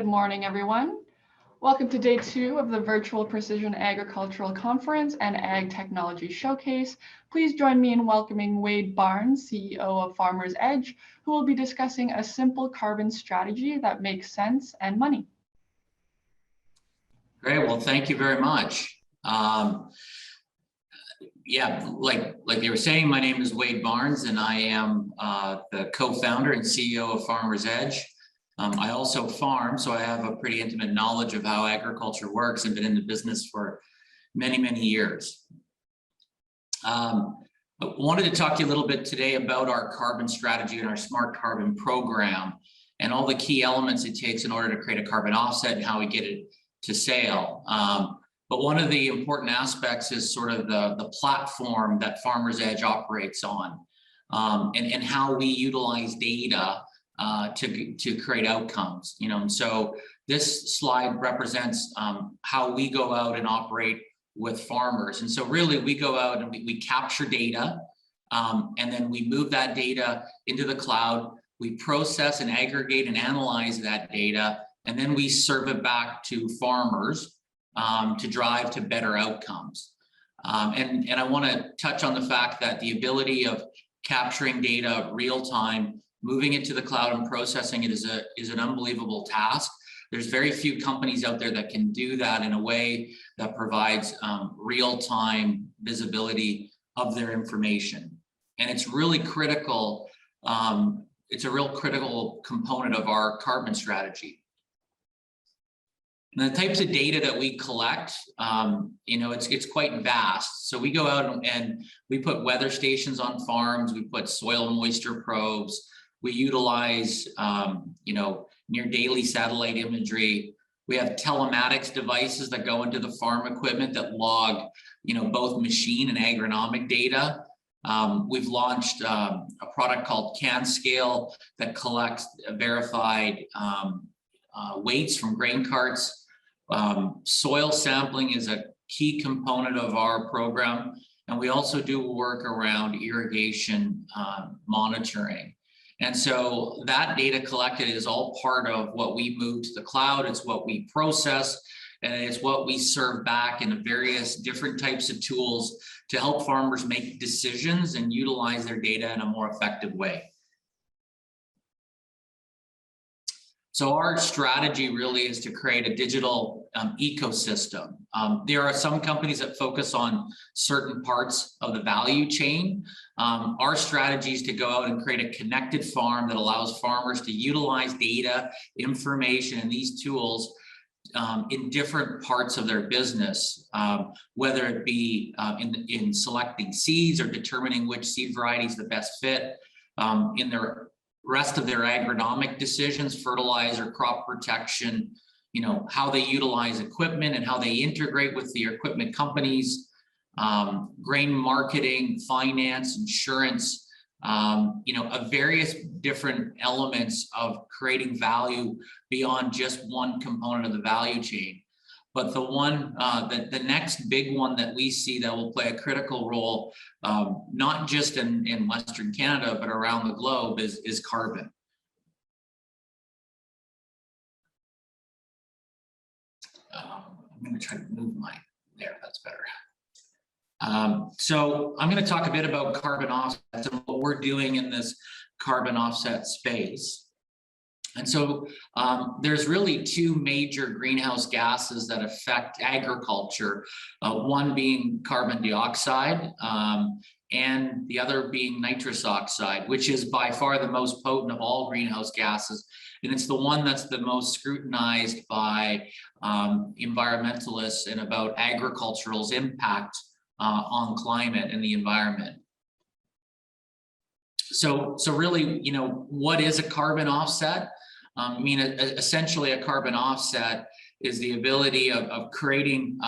Good morning, everyone. Welcome to day 2 of the Virtual Precision Agricultural Conference and Ag Technology Showcase. Please join me in welcoming Wade Barnes, CEO of Farmers Edge, who will be discussing a simple carbon strategy that makes sense and money. Great, well, thank you very much. Like you were saying, my name is Wade Barnes, and I am the co-founder and CEO of Farmers Edge. I also farm, so I have a pretty intimate knowledge of how agriculture works and been in the business for many, many years. I wanted to talk to you a little bit today about our carbon strategy and our smart carbon program and all the key elements it takes in order to create a carbon offset and how we get it to sale. But one of the important aspects is sort of the platform that Farmers Edge operates on, and how we utilize data to create outcomes. And so this slide represents how we go out and operate with farmers. And so really we go out and we capture data, and then we move that data into the cloud. We process and aggregate and analyze that data, and then we serve it back to farmers to drive to better outcomes. And I want to touch on the fact that the ability of capturing data real time, moving it to the cloud and processing it is an unbelievable task. There's very few companies out there that can do that in a way that provides real-time visibility of their information. And it's really critical. It's a real critical component of our carbon strategy. And the types of data that we collect, it's quite vast. So we go out and we put weather stations on farms. We put soil moisture probes. We utilize, near daily satellite imagery. We have telematics devices that go into the farm equipment that log, both machine and agronomic data. We've launched a product called CanScale that collects verified weights from grain carts. Soil sampling is a key component of our program, and we also do work around irrigation monitoring. And so that data collected is all part of what we move to the cloud. It's what we process, and it's what we serve back in various different types of tools to help farmers make decisions and utilize their data in a more effective way. So our strategy really is to create a digital ecosystem. There are some companies that focus on certain parts of the value chain. Our strategy is to go out and create a connected farm that allows farmers to utilize data, information, and these tools in different parts of their business, whether it be in selecting seeds or determining which seed variety is the best fit, in their rest of their agronomic decisions, fertilizer, crop protection, how they utilize equipment and how they integrate with the equipment companies, grain marketing, finance, insurance, various different elements of creating value beyond just one component of the value chain. But the next big one that we see that will play a critical role, not just in Western Canada, but around the globe is carbon. I'm going to try to move there, that's better. So I'm going to talk a bit about carbon offsets and what we're doing in this carbon offset space. And so there's really two major greenhouse gases that affect agriculture, one being carbon dioxide and the other being nitrous oxide, which is by far the most potent of all greenhouse gases. And it's the one that's the most scrutinized by environmentalists and about agricultural's impact on climate and the environment. So really, what is a carbon offset? Essentially a carbon offset is the ability of creating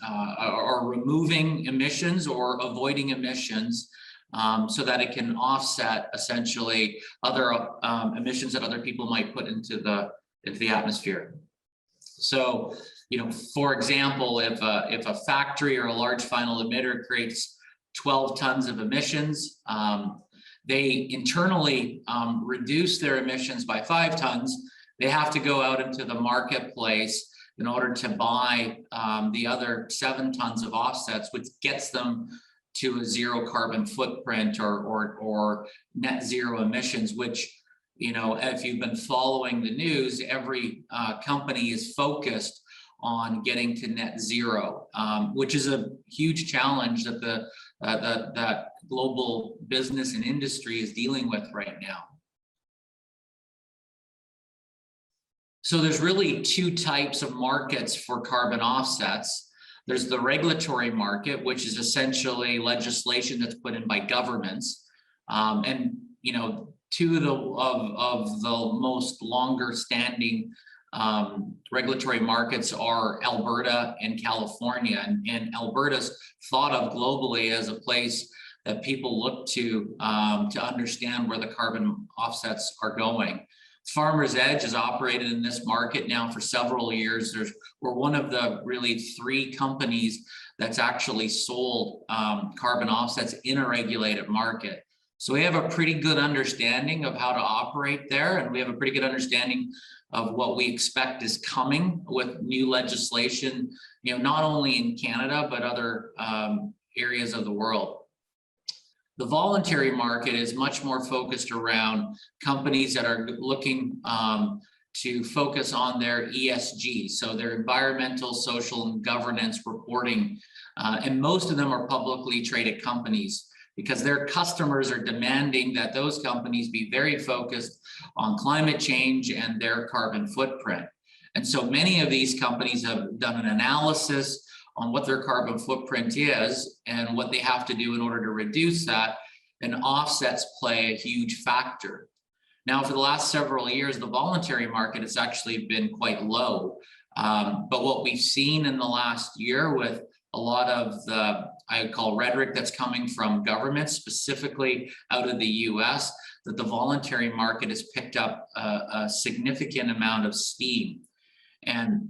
or removing emissions or avoiding emissions so that it can offset essentially other emissions that other people might put into the atmosphere. So, for example, if a factory or a large final emitter creates 12 tons of emissions, they internally reduce their emissions by 5 tons, they have to go out into the marketplace in order to buy the other 7 tons of offsets, which gets them to a zero carbon footprint or net zero emissions, which, you know, if you've been following the news, every company is focused on getting to net zero, which is a huge challenge that that global business and industry is dealing with right now. So there's really 2 types of markets for carbon offsets. There's the regulatory market, which is essentially legislation that's put in by governments. And, you know, 2 of the most longer standing regulatory markets are Alberta and California. And Alberta's thought of globally as a place that people look to understand where the carbon offsets are going. Farmers Edge has operated in this market now for several years. We're one of the really 3 companies that's actually sold carbon offsets in a regulated market. So we have a pretty good understanding of how to operate there, and we have a pretty good understanding of what we expect is coming with new legislation, you know, not only in Canada, but other areas of the world. The voluntary market is much more focused around companies that are looking to focus on their ESG, so their environmental, social, and governance reporting. And most of them are publicly traded companies because their customers are demanding that those companies be very focused on climate change and their carbon footprint. And so many of these companies have done an analysis on what their carbon footprint is and what they have to do in order to reduce that, and offsets play a huge factor. Now, for the last several years, the voluntary market has actually been quite low. But what we've seen in the last year with a lot of the, I would call rhetoric that's coming from governments, specifically out of the US, that the voluntary market has picked up a significant amount of steam. And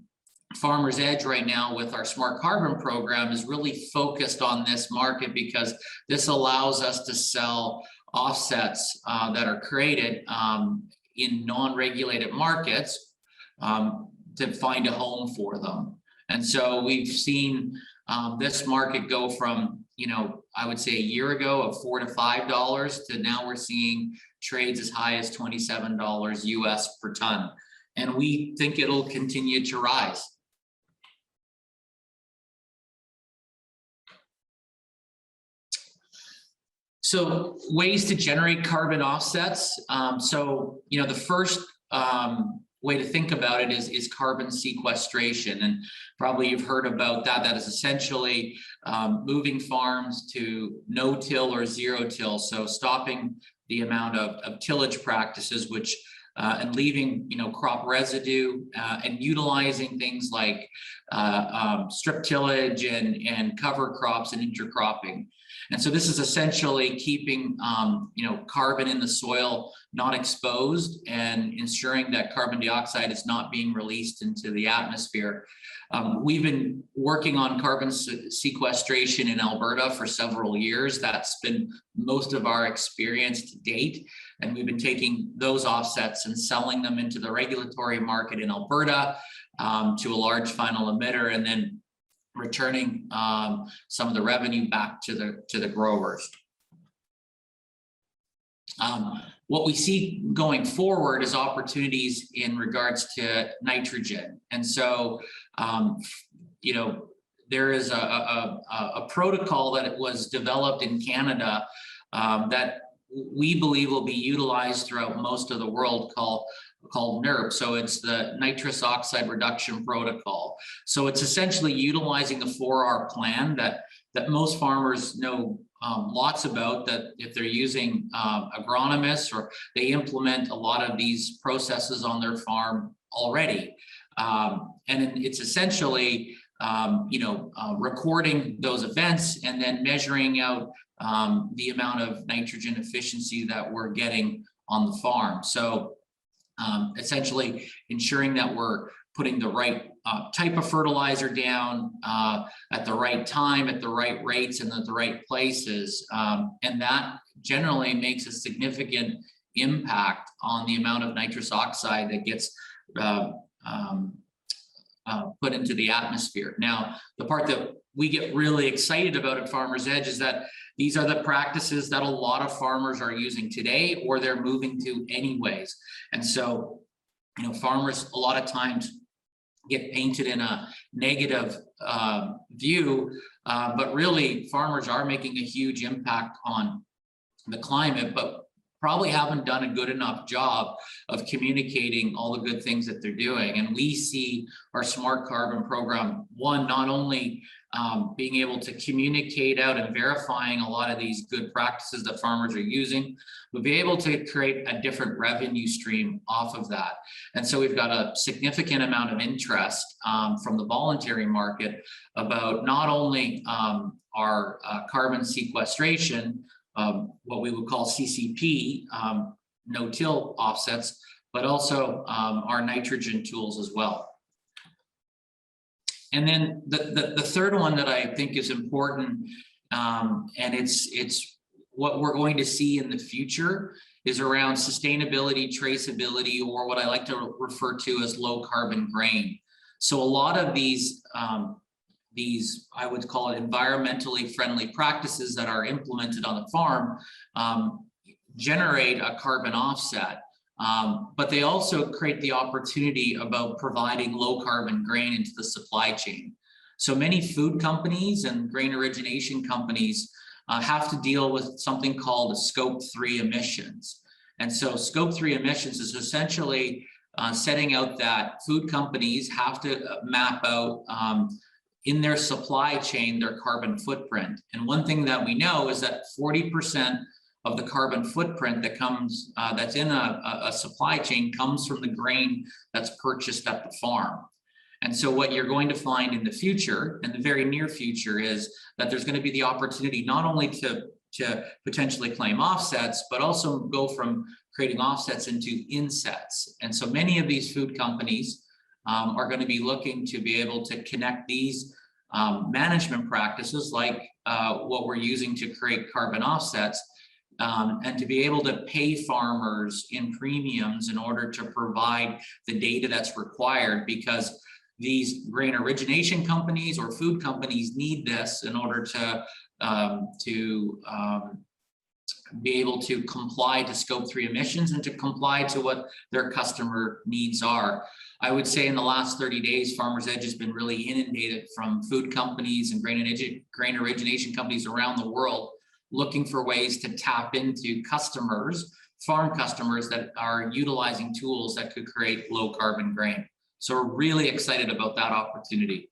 Farmers Edge right now with our Smart Carbon program is really focused on this market because this allows us to sell offsets that are created in non-regulated markets to find a home for them. And so we've seen this market go from, you know, I would say a year ago of $4 to $5 to now we're seeing trades as high as $27 US per ton. And we think it'll continue to rise. So ways to generate carbon offsets. So, you know, the first way to think about it is carbon sequestration. And probably you've heard about that. That is essentially moving farms to no-till or zero-till. So stopping the amount of tillage practices, which and leaving, you know, crop residue and utilizing things like strip tillage and cover crops and intercropping. And so this is essentially keeping, you know, carbon in the soil not exposed and ensuring that carbon dioxide is not being released into the atmosphere. We've been working on carbon sequestration in Alberta for several years. That's been most of our experience to date. And we've been taking those offsets and selling them into the regulatory market in Alberta to a large final emitter, and then returning some of the revenue back to the growers. What we see going forward is opportunities in regards to nitrogen. And so, you know, there is a protocol that was developed in Canada that we believe will be utilized throughout most of the world called NERP. So it's the nitrous oxide reduction protocol. So it's essentially utilizing the 4R plan that most farmers know lots about, that if they're using agronomists or they implement a lot of these processes on their farm already. And it's essentially, you know, recording those events and then measuring out the amount of nitrogen efficiency that we're getting on the farm. So essentially ensuring that we're putting the right type of fertilizer down at the right time, at the right rates, and at the right places. And that generally makes a significant impact on the amount of nitrous oxide that gets put into the atmosphere. Now, the part that we get really excited about at Farmers Edge is that these are the practices that a lot of farmers are using today, or they're moving to anyways. And so, farmers a lot of times get painted in a negative view, but really farmers are making a huge impact on the climate, but probably haven't done a good enough job of communicating all the good things that they're doing. And we see our Smart Carbon program, one, not only being able to communicate out and verifying a lot of these good practices that farmers are using, but be able to create a different revenue stream off of that. And so we've got a significant amount of interest from the voluntary market about not only our carbon sequestration, what we would call CCP, no-till offsets, but also our nitrogen tools as well. And then the third one that I think is important, and it's what we're going to see in the future, is around sustainability, traceability, or what I like to refer to as low carbon grain. So a lot of these I would call it environmentally friendly practices that are implemented on the farm generate a carbon offset, but they also create the opportunity about providing low carbon grain into the supply chain. So many food companies and grain origination companies have to deal with something called Scope 3 emissions. And so Scope 3 emissions is essentially setting out that food companies have to map out in their supply chain, their carbon footprint. And one thing that we know is that 40% of the carbon footprint that comes, that's in a supply chain comes from the grain that's purchased at the farm. And so what you're going to find in the future, in the very near future, is that there's going to be the opportunity not only to potentially claim offsets, but also go from creating offsets into insets. And so many of these food companies are going to be looking to be able to connect these management practices like what we're using to create carbon offsets, and to be able to pay farmers in premiums in order to provide the data that's required, because these grain origination companies or food companies need this in order to be able to comply to Scope 3 emissions and to comply to what their customer needs are. I would say in the last 30 days, Farmers Edge has been really inundated from food companies and grain origination companies around the world looking for ways to tap into customers, farm customers that are utilizing tools that could create low carbon grain. So we're really excited about that opportunity.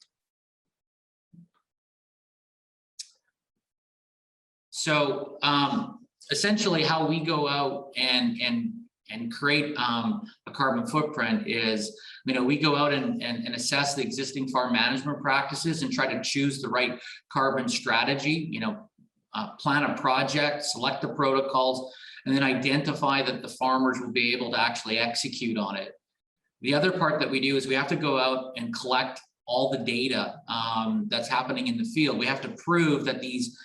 So essentially how we go out and create a carbon footprint is, we go out and assess the existing farm management practices and try to choose the right carbon strategy, plan a project, select the protocols, and then identify that the farmers will be able to actually execute on it. The other part that we do is we have to go out and collect all the data that's happening in the field. We have to prove that these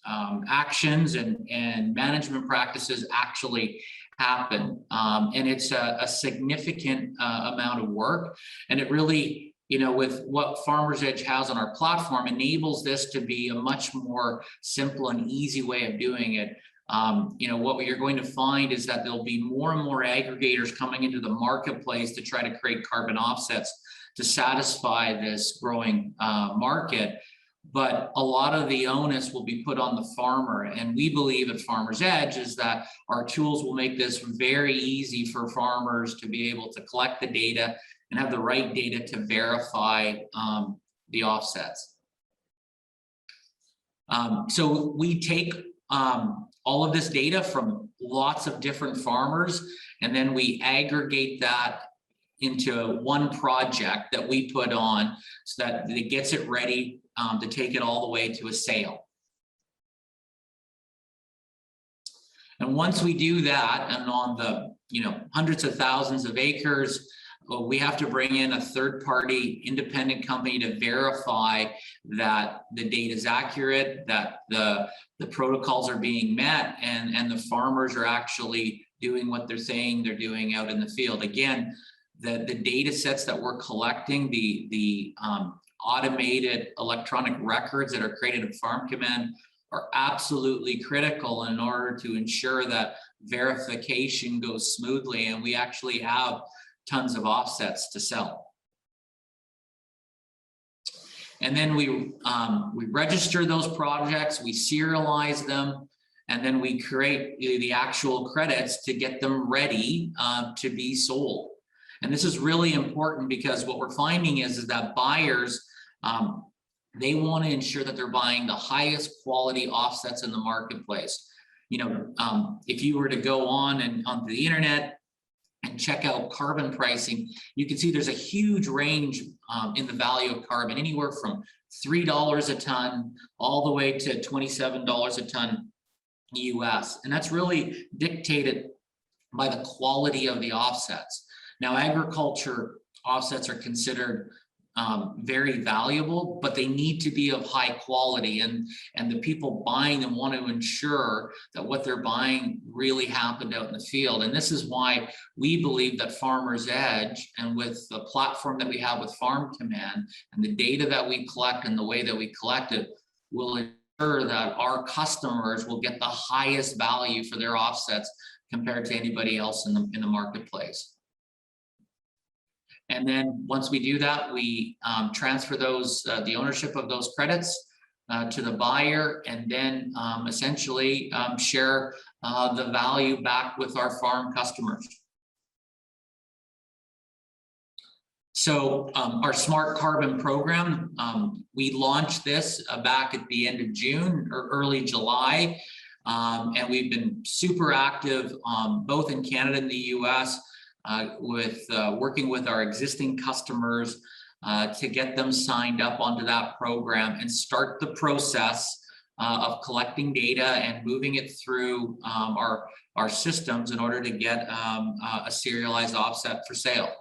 actions and management practices actually happen. And it's a significant amount of work. And it really, with what Farmers Edge has on our platform, enables this to be a much more simple and easy way of doing it. What you're going to find is that there'll be more and more aggregators coming into the marketplace to try to create carbon offsets to satisfy this growing market. But a lot of the onus will be put on the farmer. And we believe at Farmers Edge is that our tools will make this very easy for farmers to be able to collect the data and have the right data to verify the offsets. So we take all of this data from lots of different farmers, and then we aggregate that into one project that we put on so that it gets it ready to take it all the way to a sale. And once we do that, and on the hundreds of thousands of acres, we have to bring in a third-party independent company to verify that the data is accurate, that the protocols are being met, and the farmers are actually doing what they're saying they're doing out in the field. Again, the data sets that we're collecting, the automated electronic records that are created at Farm Command are absolutely critical in order to ensure that verification goes smoothly and we actually have tons of offsets to sell. And then we register those projects, we serialize them, and then we create the actual credits to get them ready to be sold. And this is really important because what we're finding is that buyers, they want to ensure that they're buying the highest quality offsets in the marketplace. You know, if you were to go onto the internet and check out carbon pricing, you can see there's a huge range in the value of carbon, anywhere from $3 a ton all the way to $27 a ton US. And that's really dictated by the quality of the offsets. Now, agriculture offsets are considered very valuable, but they need to be of high quality, and the people buying them want to ensure that what they're buying really happened out in the field. And this is why we believe that Farmers Edge, and with the platform that we have with Farm Command and the data that we collect and the way that we collect it, will ensure that our customers will get the highest value for their offsets compared to anybody else in the marketplace. And then once we do that, we transfer those, the ownership of those credits to the buyer, and then essentially share the value back with our farm customers. So our Smart Carbon program, we launched this back at the end of June or early July, and we've been super active both in Canada and the US. With working with our existing customers to get them signed up onto that program and start the process of collecting data and moving it through our systems in order to get a serialized offset for sale.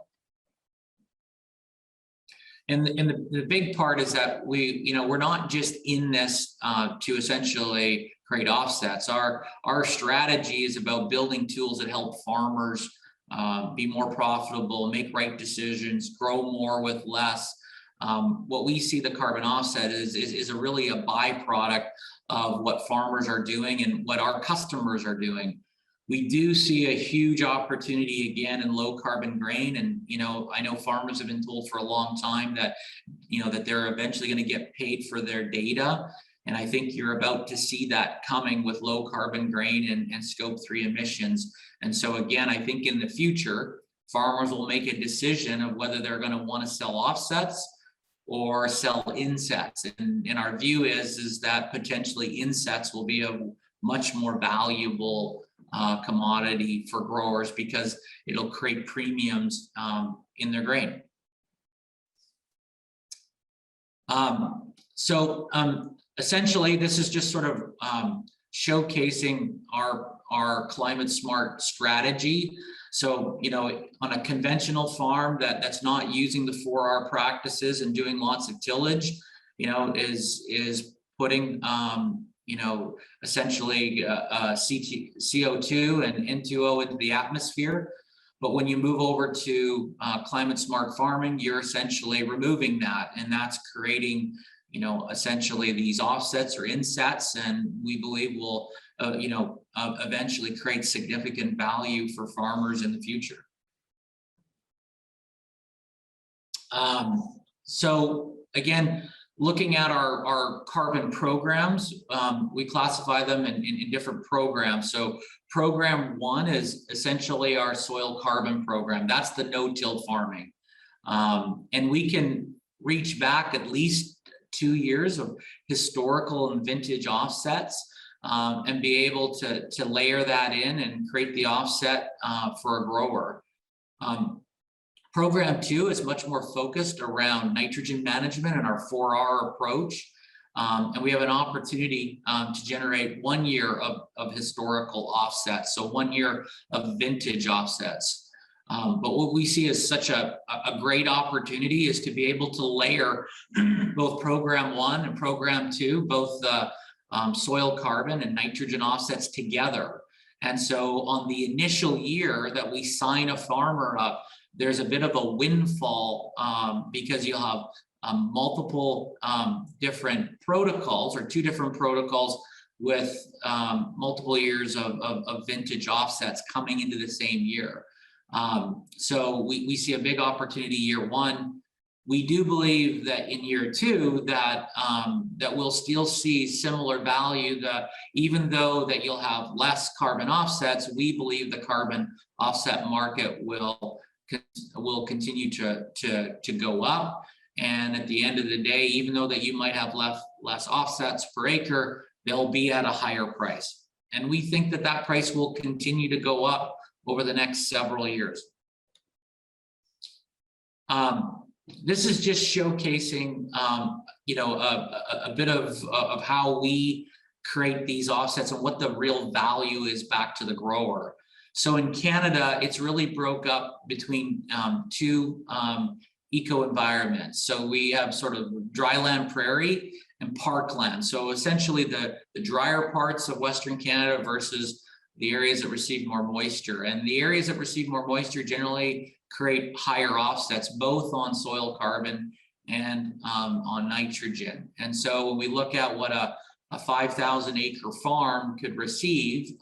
And the big part is that we're not just in this to essentially create offsets. Our strategy is about building tools that help farmers be more profitable, make right decisions, grow more with less. What we see the carbon offset is really a byproduct of what farmers are doing and what our customers are doing. We do see a huge opportunity again in low carbon grain, and I know farmers have been told for a long time that that they're eventually going to get paid for their data. And I think you're about to see that coming with low carbon grain and scope 3 emissions. And so again, I think in the future, farmers will make a decision of whether they're going to want to sell offsets or sell insets. And our view is that potentially insets will be a much more valuable commodity for growers because it'll create premiums in their grain. Essentially, this is just sort of showcasing our climate smart strategy. So, on a conventional farm that's not using the 4R practices and doing lots of tillage, is putting, essentially CO2 and N2O into the atmosphere. But when you move over to climate smart farming, you're essentially removing that, and that's creating essentially these offsets or insets, and we believe will, eventually create significant value for farmers in the future. So again, looking at our carbon programs, we classify them in different programs. So program 1 is essentially our soil carbon program. That's the no-till farming. And we can reach back at least 2 years of historical and vintage offsets and be able to layer that in and create the offset for a grower. Program 2 is much more focused around nitrogen management and our 4R approach. And we have an opportunity to generate 1 year of historical offsets, so 1 year of vintage offsets. But what we see as such a great opportunity is to be able to layer both program 1 and program 2, both the soil carbon and nitrogen offsets together. And so on the initial year that we sign a farmer up there's a bit of a windfall because you'll have multiple different protocols, or 2 different protocols with multiple years of vintage offsets coming into the same year. So we see a big opportunity year 1. We do believe that in year 2 that that we'll still see similar value, that even though that you'll have less carbon offsets, we believe the carbon offset market will continue to go up. And at the end of the day, even though that you might have less offsets per acre, they'll be at a higher price. And we think that that price will continue to go up over the next several years. This is just showcasing, you know, a bit of how we create these offsets and what the real value is back to the grower. So in Canada, it's really broke up between 2 eco environments. So we have sort of dryland prairie and parkland. So essentially the drier parts of Western Canada versus the areas that receive more moisture. And the areas that receive more moisture generally create higher offsets, both on soil carbon and on nitrogen. And so when we look at what a 5,000 acre farm could receive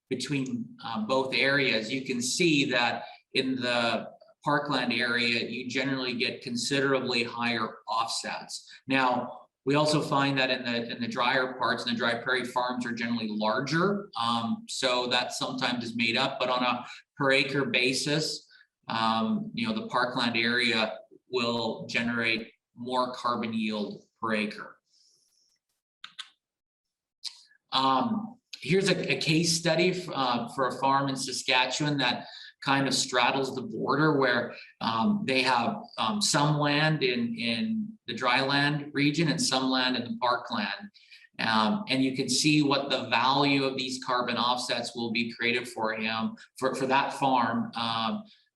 between both areas, you can see that in the parkland area, you generally get considerably higher offsets. Now, we also find that in the drier parts, and the dry prairie farms are generally larger, so that sometimes is made up. But on a per acre basis, you know, the parkland area will generate more carbon yield per acre. Here's a case study for a farm in Saskatchewan that kind of straddles the border, where they have some land in the dryland region and some land in the parkland. And you can see what the value of these carbon offsets will be created for that farm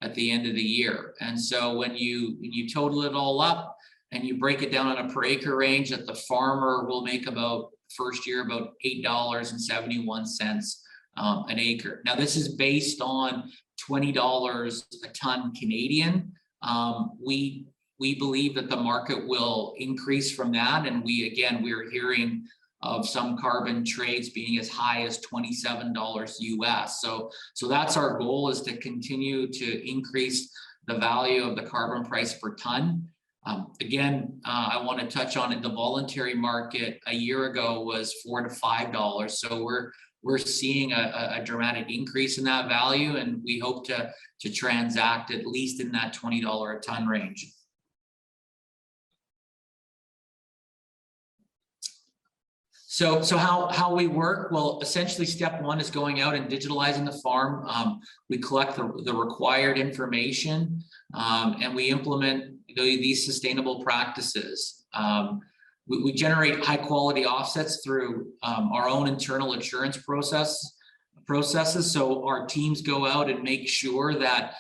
at the end of the year. And so when you total it all up and you break it down on a per acre range, that the farmer will make about first year about $8.71 an acre. Now this is based on $20 a ton Canadian. We believe that the market will increase from that, and we're hearing of some carbon trades being as high as $27 US. So that's our goal, is to continue to increase the value of the carbon price per ton. I want to touch on it. The voluntary market a year ago was $4 to $5. So we're seeing a dramatic increase in that value, and we hope to transact at least in that $20 a ton range. So how we work? Well, essentially step 1 is going out and digitalizing the farm. We collect the required information, and we implement these sustainable practices. We generate high quality offsets through our own internal assurance processes. So our teams go out and make sure that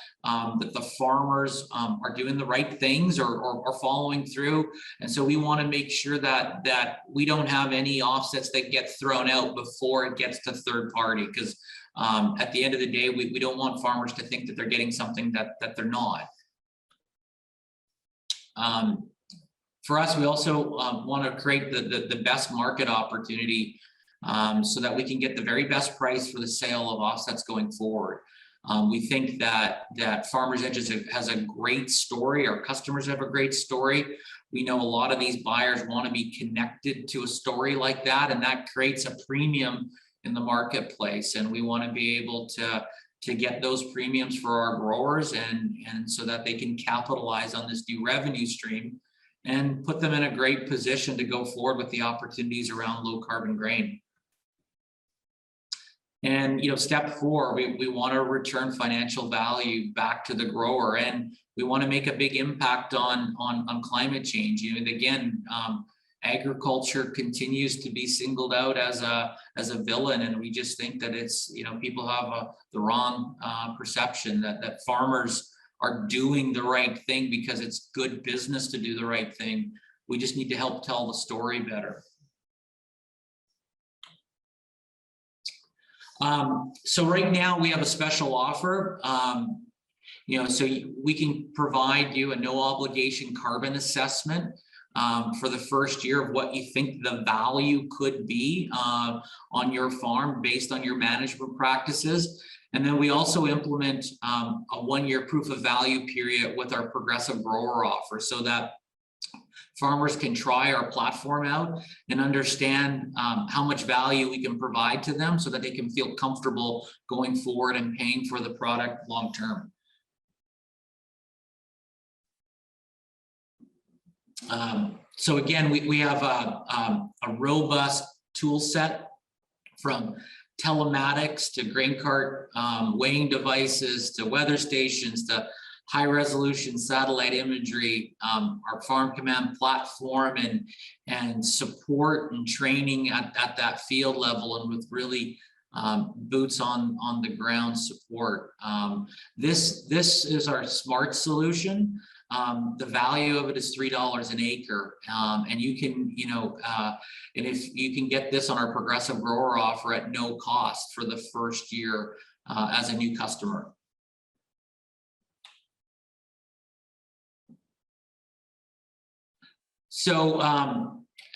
that the farmers are doing the right things or following through. And so we want to make sure that we don't have any offsets that get thrown out before it gets to third party, because at the end of the day, we don't want farmers to think that they're getting something that they're not. For us, we also want to create the best market opportunity so that we can get the very best price for the sale of offsets going forward. We think that Farmers Edge has a great story. Our customers have a great story. We know a lot of these buyers want to be connected to a story like that, and that creates a premium in the marketplace. And we want to be able to get those premiums for our growers, and so that they can capitalize on this new revenue stream and put them in a great position to go forward with the opportunities around low carbon grain. And step 4, we want to return financial value back to the grower, and we want to make a big impact on climate change. Again, agriculture continues to be singled out as a villain, and we just think that it's people have the wrong perception that farmers are doing the right thing because it's good business to do the right thing. We just need to help tell the story better. So right now we have a special offer. So we can provide you a no obligation carbon assessment for the first year of what you think the value could be on your farm based on your management practices. And then we also implement a 1-year proof of value period with our progressive grower offer, so that farmers can try our platform out and understand how much value we can provide to them, so that they can feel comfortable going forward and paying for the product long term. So again, we have a robust tool set, from telematics to grain cart weighing devices to weather stations to high resolution satellite imagery, our farm command platform, and support and training at that field level, and with really boots on the ground support. This is our smart solution. The value of it is $3 an acre, and you can, and if you can get this on our progressive grower offer at no cost for the first year as a new customer. So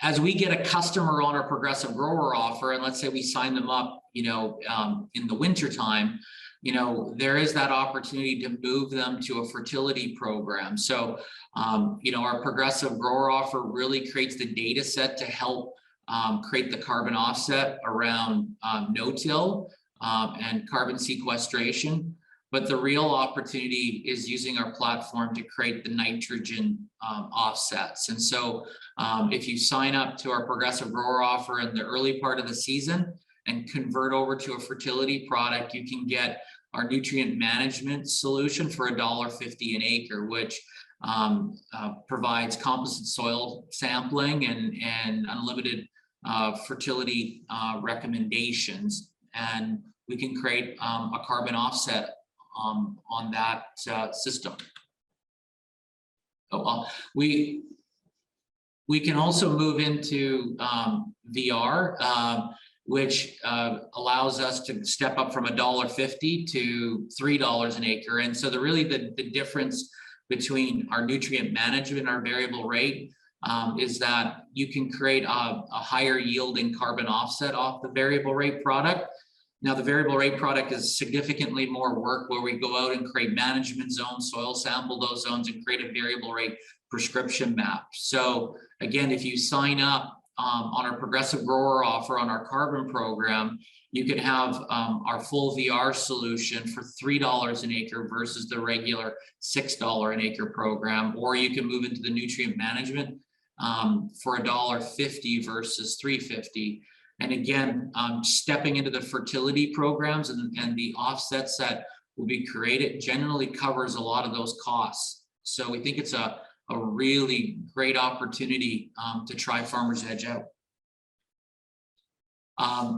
as we get a customer on our progressive grower offer, and let's say we sign them up, in the winter time, there is that opportunity to move them to a fertility program. So, our progressive grower offer really creates the data set to help create the carbon offset around no-till and carbon sequestration. But the real opportunity is using our platform to create the nitrogen offsets. And so if you sign up to our progressive grower offer in the early part of the season and convert over to a fertility product, you can get our nutrient management solution for $1.50 an acre, which provides composite soil sampling and unlimited fertility recommendations. And we can create a carbon offset on that system. So, we can also move into VR, which allows us to step up from $1.50 to $3 an acre. And so the difference between our nutrient management and our variable rate is that you can create a higher yielding carbon offset off the variable rate product. Now, the variable rate product is significantly more work, where we go out and create management zones, soil sample those zones, and create a variable rate prescription map. So again, if you sign up on our progressive grower offer on our carbon program, you can have our full VR solution for $3 an acre versus the regular $6 an acre program, or you can move into the nutrient management for $1.50 versus $3.50. And again, stepping into the fertility programs and the offsets that will be created generally covers a lot of those costs. So we think it's a really great opportunity to try Farmers Edge out.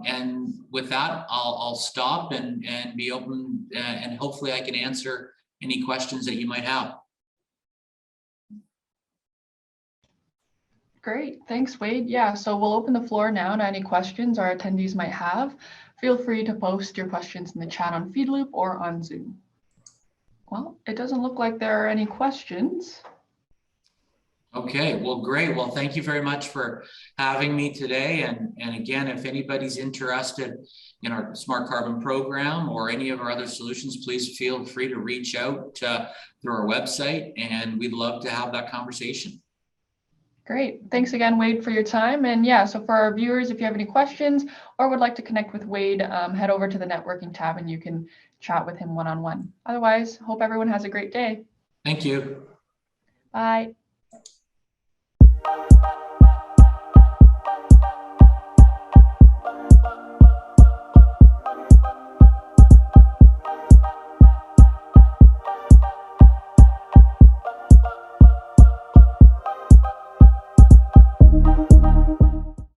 And with that, I'll stop and be open, and hopefully I can answer any questions that you might have. Great, thanks, Wade. Yeah, so we'll open the floor now to any questions our attendees might have. Feel free to post your questions in the chat on FeedLoop or on Zoom. Well, it doesn't look like there are any questions. Okay, well, great. Well, thank you very much for having me today. And again, if anybody's interested in our Smart Carbon program or any of our other solutions, please feel free to reach out through our website, and we'd love to have that conversation. Great. Thanks again, Wade, for your time. And yeah, so for our viewers, if you have any questions or would like to connect with Wade, head over to the networking tab and you can chat with him one-on-one. Otherwise, hope everyone has a great day. Thank you. Bye.